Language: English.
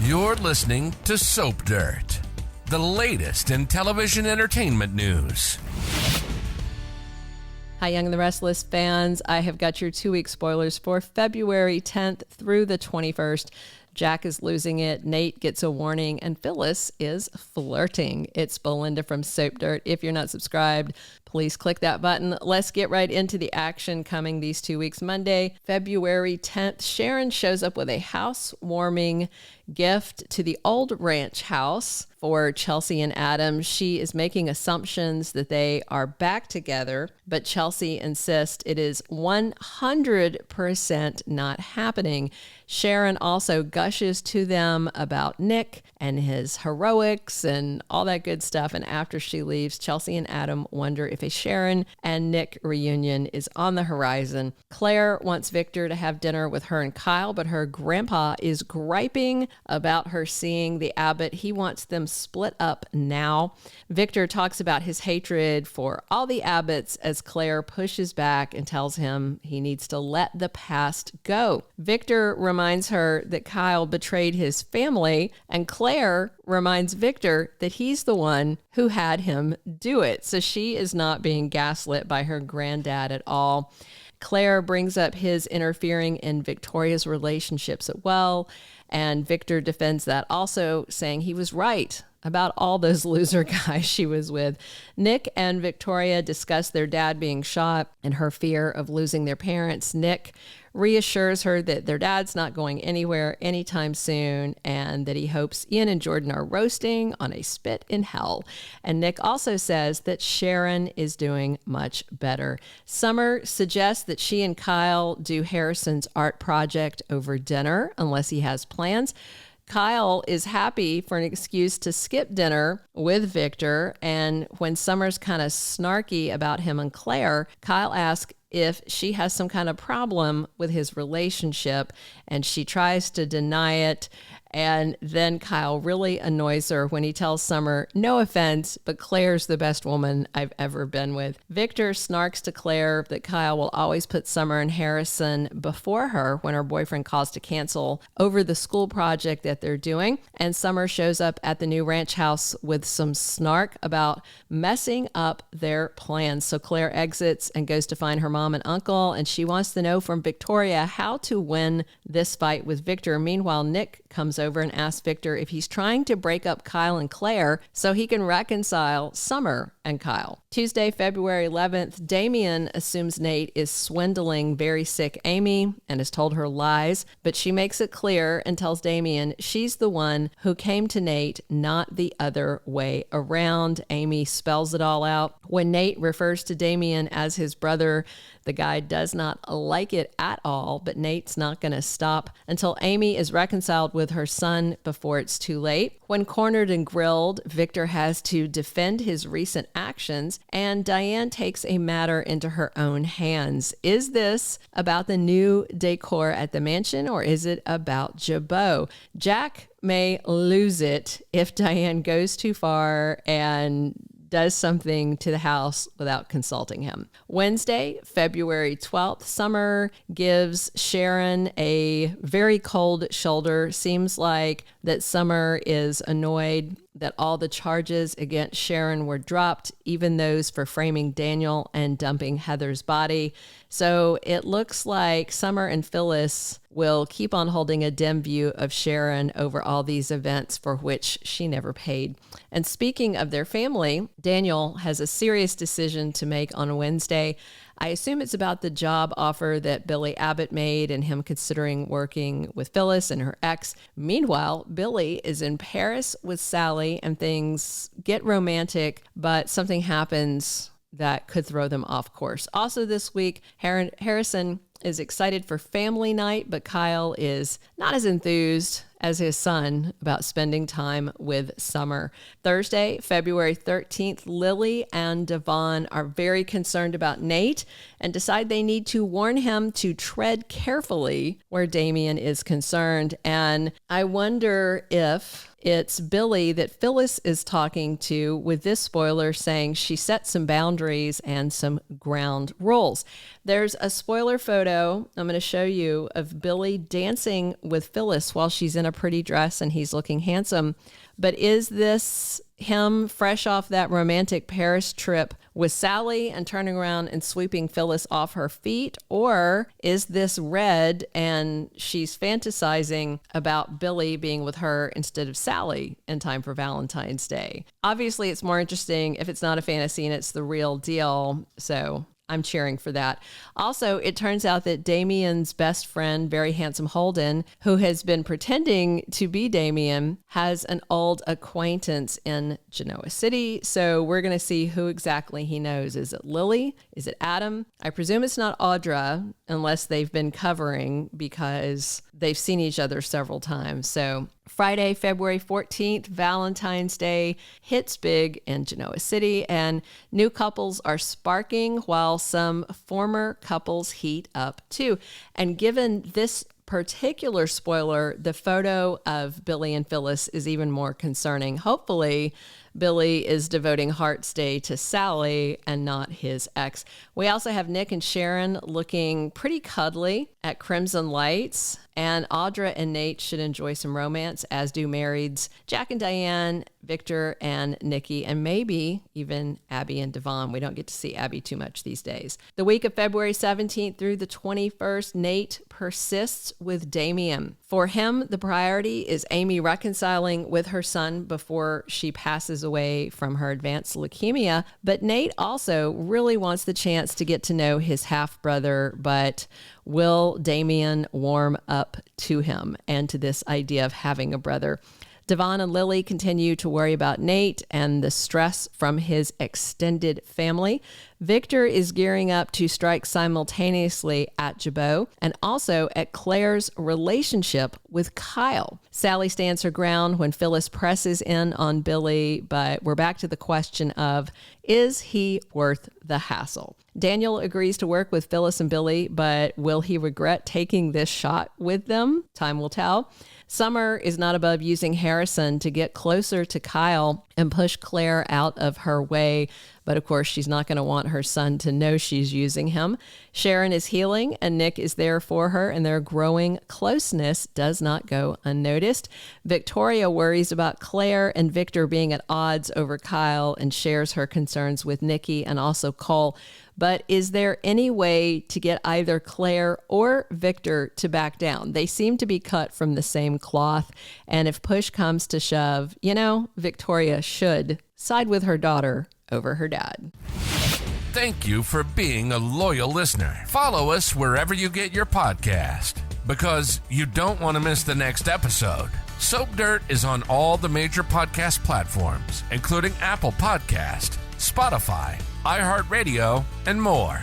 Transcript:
You're listening to Soap Dirt, the latest in television entertainment news. Hi, Young and the Restless fans. I have got your 2-week spoilers for February 10th through the 21st. Jack is losing it, Nate gets a warning, and Phyllis is flirting. It's Belinda from Soap Dirt. If you're not subscribed, please click that button. Let's get right into the action coming these 2 weeks. Monday, February 10th, Sharon shows up with a housewarming gift to the old ranch house for Chelsea and Adam. She is making assumptions that they are back together, but Chelsea insists it is 100% not happening. Sharon also gushes to them about Nick and his heroics and all that good stuff. And after she leaves, Chelsea and Adam wonder if a Sharon and Nick reunion is on the horizon. Claire wants Victor to have dinner with her and Kyle, but her grandpa is griping about her seeing the Abbott. He wants them split up now. Victor talks about his hatred for all the Abbotts as Claire pushes back and tells him he needs to let the past go. Victor reminds her that Kyle betrayed his family, and Claire reminds Victor that he's the one who had him do it. So she is not being gaslit by her granddad at all. Claire brings up his interfering in Victoria's relationships as well, and Victor defends that also, saying he was right about all those loser guys she was with. Nick and Victoria discuss their dad being shot and her fear of losing their parents. Nick reassures her that their dad's not going anywhere anytime soon and that he hopes Ian and Jordan are roasting on a spit in hell. And Nick also says that Sharon is doing much better. Summer suggests that she and Kyle do Harrison's art project over dinner unless he has plans. Kyle is happy for an excuse to skip dinner with Victor, and when Summer's kind of snarky about him and Claire, Kyle asks if she has some kind of problem with his relationship, and she tries to deny it. And then Kyle really annoys her when he tells Summer, no offense, but Claire's the best woman I've ever been with. Victor snarks to Claire that Kyle will always put Summer and Harrison before her when her boyfriend calls to cancel over the school project that they're doing. And Summer shows up at the new ranch house with some snark about messing up their plans. So Claire exits and goes to find her mom and uncle, and she wants to know from Victoria how to win this fight with Victor. Meanwhile, Nick comes over and asks Victor if he's trying to break up Kyle and Claire so he can reconcile Summer and Kyle. Tuesday, February 11th, Damian assumes Nate is swindling very sick Amy and has told her lies, but she makes it clear and tells Damian she's the one who came to Nate, not the other way around. Amy spells it all out. When Nate refers to Damian as his brother, the guy does not like it at all, but Nate's not going to stop until Amy is reconciled with her son before it's too late. When cornered and grilled, Victor has to defend his recent actions, and Diane takes a matter into her own hands. Is this about the new decor at the mansion, or is it about Jabot? Jack may lose it if Diane goes too far and does something to the house without consulting him. Wednesday, February 12th, Summer gives Sharon a very cold shoulder. Seems like that Summer is annoyed that all the charges against Sharon were dropped, even those for framing Daniel and dumping Heather's body. So it looks like Summer and Phyllis will keep on holding a dim view of Sharon over all these events for which she never paid. And speaking of their family, Daniel has a serious decision to make on Wednesday. I assume it's about the job offer that Billy Abbott made and him considering working with Phyllis and her ex. Meanwhile, Billy is in Paris with Sally and things get romantic, but something happens that could throw them off course. Also this week, Harrison is excited for family night, but Kyle is not as enthused as his son about spending time with Summer. Thursday, February 13th, Lily and Devon are very concerned about Nate and decide they need to warn him to tread carefully where Damian is concerned. And I wonder if It's Billy that Phyllis is talking to, with this spoiler saying she set some boundaries and some ground rules. There's a spoiler photo I'm going to show you of Billy dancing with Phyllis while she's in a pretty dress and he's looking handsome. But is this him fresh off that romantic Paris trip with Sally and turning around and sweeping Phyllis off her feet? Or is this Red and she's fantasizing about Billy being with her instead of Sally in time for Valentine's Day? Obviously, it's more interesting if it's not a fantasy and it's the real deal. So I'm cheering for that. Also, it turns out that Damian's best friend, very handsome Holden, who has been pretending to be Damian, has an old acquaintance in Genoa City. So we're going to see who exactly he knows. Is it Lily? Is it Adam? I presume it's not Audra, unless they've been covering, because they've seen each other several times. So Friday, February 14th, Valentine's Day hits big in Genoa City, and new couples are sparking while some former couples heat up too. And given this particular spoiler, the photo of Billy and Phyllis is even more concerning. Hopefully, Billy is devoting Heart's Day to Sally and not his ex. We also have Nick and Sharon looking pretty cuddly at Crimson Lights, and Audra and Nate should enjoy some romance, as do marrieds Jack and Diane, Victor and Nikki, and maybe even Abby and Devon. We don't get to see Abby too much these days. The week of February 17th through the 21st, Nate persists with Damian. For him, the priority is Amy reconciling with her son before she passes away from her advanced leukemia. But Nate also really wants the chance to get to know his half-brother, but will Damian warm up to him and to this idea of having a brother? Devon and Lily continue to worry about Nate and the stress from his extended family. Victor is gearing up to strike simultaneously at Jabot and also at Claire's relationship with Kyle. Sally stands her ground when Phyllis presses in on Billy, but we're back to the question of, is he worth the hassle? Daniel agrees to work with Phyllis and Billy, but will he regret taking this shot with them? Time will tell. Summer is not above using Harrison to get closer to Kyle and push Claire out of her way. But of course, she's not going to want her son to know she's using him. Sharon is healing and Nick is there for her, and their growing closeness does not go unnoticed. Victoria worries about Claire and Victor being at odds over Kyle and shares her concerns with Nikki and also Cole. But is there any way to get either Claire or Victor to back down? They seem to be cut from the same cloth. And if push comes to shove, Victoria should side with her daughter over her dad. Thank you for being a loyal listener. Follow us wherever you get your podcast, because you don't want to miss the next episode. Soap Dirt is on all the major podcast platforms, including Apple Podcast, Spotify, iHeartRadio, and more.